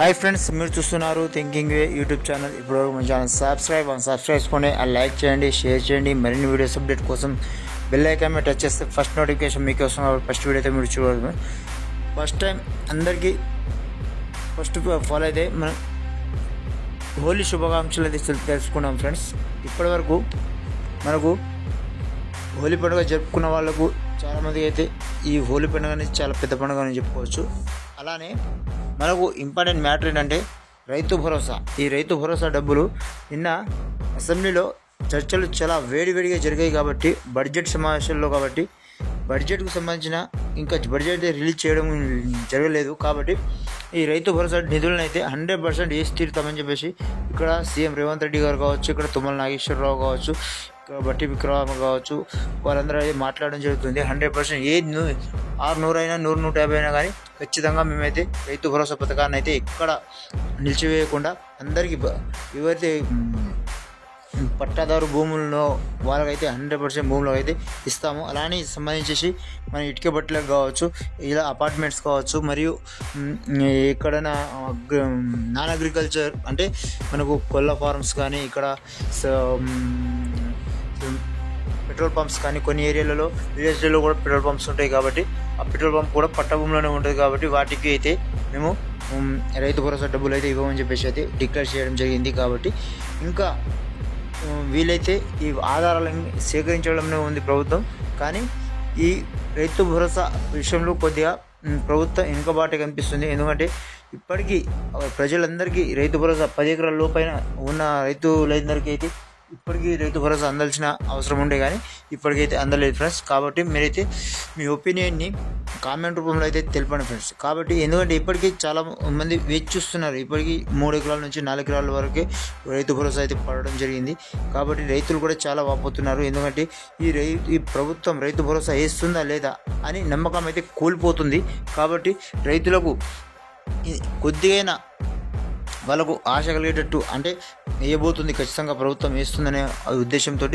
Hi friends, మీరు చూస్తున్నారు thinking వే YouTube channel. ఇప్పుడు మన ఛానల్ సబ్స్క్రైబ్ చేసుకోండి, లైక్ చేయండి, షేర్ చేయండి. మరిన్ని వీడియోస్ అప్డేట్ కోసం బెల్ ఐకాన్ మీద టచ్ చేస్తే ఫస్ట్ నోటిఫికేషన్ మీకు వస్తుంది. ఫస్ట్ వీడియో అయితే మీరు చూడదు. ఫస్ట్ టైం అందరికీ ఫస్ట్ ఫాలో అయితే మనం హోలీ శుభాకాంక్షలు అయితే తెలుసుకున్నాం ఫ్రెండ్స్. ఇప్పటివరకు మనకు హోలీ పండుగ జరుపుకున్న వాళ్ళకు చాలామంది అయితే ఈ హోలీ పండుగ అనేది చాలా పెద్ద పండుగ అని చెప్పుకోవచ్చు. అలానే మనకు ఇంపార్టెంట్ మ్యాటర్ ఏంటంటే రైతు భరోసా. ఈ రైతు భరోసా డబ్బులు నిన్న అసెంబ్లీలో చర్చలు చాలా వేడివేడిగా జరిగాయి కాబట్టి బడ్జెట్ సమావేశాల్లో కాబట్టి బడ్జెట్కు సంబంధించిన ఇంకా బడ్జెట్ రిలీజ్ చేయడం జరగలేదు. కాబట్టి ఈ రైతు భరోసా నిధులను అయితే 100% వేసి తీరుతామని చెప్పేసి ఇక్కడ సీఎం రేవంత్ రెడ్డి గారు కావచ్చు, ఇక్కడ తుమ్మల నాగేశ్వరరావు కావచ్చు, ఇక్కడ బట్టి విక్రమ కావచ్చు, వాళ్ళందరూ అయితే మాట్లాడడం జరుగుతుంది. 100% ఏ 600 అయినా 100-150 అయినా కానీ ఖచ్చితంగా మేమైతే రైతు భరోసా పథకాన్ని అయితే ఎక్కడ నిలిచివేయకుండా అందరికీ ఎవరైతే పట్టాదారు భూముల్లో వాళ్ళకైతే 100% భూములకు అయితే ఇస్తాము. అలానే సంబంధించేసి మన ఇటుక బట్టలకు కావచ్చు, ఇలా అపార్ట్మెంట్స్ కావచ్చు, మరియు ఎక్కడైనా నాన్ అగ్రికల్చర్ అంటే మనకు కోళ్ళ ఫార్మ్స్ కానీ, ఇక్కడ పెట్రోల్ పంప్స్ కానీ, కొన్ని ఏరియాలలో విలేజ్లలో కూడా పెట్రోల్ పంప్స్ ఉంటాయి కాబట్టి ఆ పెట్రోల్ పంప్ కూడా పట్ట భూమిలోనే ఉంటుంది కాబట్టి వాటికి అయితే మేము రైతు భరోసా డబ్బులు అయితే ఇవ్వమని చెప్పేసి అయితే డిక్లేర్ చేయడం జరిగింది. కాబట్టి ఇంకా వీలైతే ఈ ఆధారాలను సేకరించడంలో ఉంది ప్రభుత్వం. కానీ ఈ రైతు భరోసా విషయంలో కొద్దిగా ప్రభుత్వం వెనుకబాటే కనిపిస్తుంది. ఎందుకంటే ఇప్పటికీ ప్రజలందరికీ రైతు భరోసా 10 ఎకరాల లోపైన ఉన్న రైతులందరికీ అయితే ఇప్పటికీ రైతు భరోసా అందాల్సిన అవసరం ఉండే కానీ ఇప్పటికైతే అందలేదు ఫ్రెండ్స్. కాబట్టి మీరైతే మీ ఒపీనియన్ని కామెంట్ రూపంలో అయితే తెలపండి ఫ్రెండ్స్. కాబట్టి ఎందుకంటే ఇప్పటికీ చాలా మంది వేచి చూస్తున్నారు. ఇప్పటికీ 3 ఎకరాల నుంచి 4 ఎకరాల వరకే రైతు భరోసా అయితే పడడం జరిగింది. కాబట్టి రైతులు కూడా చాలా వాపోతున్నారు. ఎందుకంటే ఈ ప్రభుత్వం రైతు భరోసా వేస్తుందా లేదా అని నమ్మకం అయితే కోల్పోతుంది. కాబట్టి రైతులకు కొద్దిగైనా వాళ్ళకు ఆశ కలిగేటట్టు అంటే వేయబోతుంది, ఖచ్చితంగా ప్రభుత్వం వేస్తుందనే ఉద్దేశంతో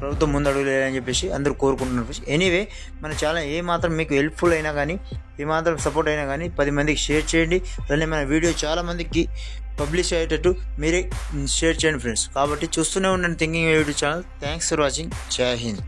ప్రభుత్వం ముందడుగు లేదని చెప్పేసి అందరూ కోరుకుంటున్నారు. ఎనీవే మన ఛానల్ ఏమాత్రం మీకు హెల్ప్ఫుల్ అయినా కానీ, ఏమాత్రం సపోర్ట్ అయినా కానీ 10 మందికి షేర్ చేయండి. అలానే మన వీడియో చాలామందికి పబ్లిష్ అయ్యేటట్టు మీరే షేర్ చేయండి ఫ్రెండ్స్. కాబట్టి చూస్తూనే ఉండండి thinking YouTube channel. Thanks for watching. జై హింద్.